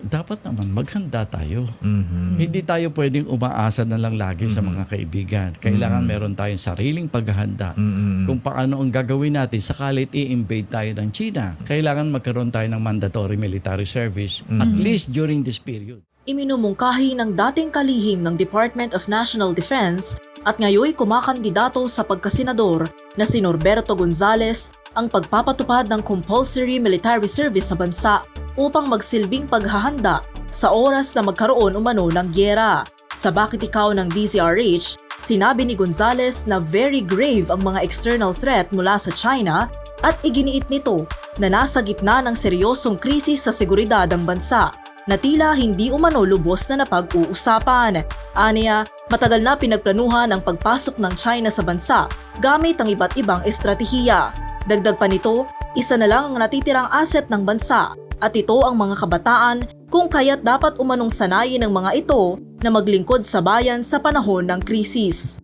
dapat naman maghanda tayo. Mhm. Hindi tayo pwedeng umaasa na lang lagi sa mga kaibigan. Kailangan meron tayong sariling paghahanda. Kung paano ang gagawin natin sakalit i-invade tayo ng China. Kailangan magkaroon tayo ng mandatory military service at least during this period. Iminumungkahi ng dating kalihim ng Department of National Defense at ngayoy kumakandidato sa pagkasenador na si Norberto Gonzales ang pagpapatupad ng compulsory military service sa bansa upang magsilbing paghahanda sa oras na magkaroon umano ng gyera. Sa Bakit Ikaw ng DZRH, sinabi ni Gonzales na very grave ang mga external threat mula sa China at iginiit nito na nasa gitna ng seryosong krisis sa seguridad ang bansa na tila hindi umano lubos na napag-uusapan. Aniya, matagal na pinagplanuhan ang pagpasok ng China sa bansa gamit ang iba't ibang estratehiya. Dagdag pa nito, isa na lang ang natitirang asset ng bansa at ito ang mga kabataan kung kaya't dapat umanong sanayin ng mga ito na maglingkod sa bayan sa panahon ng krisis.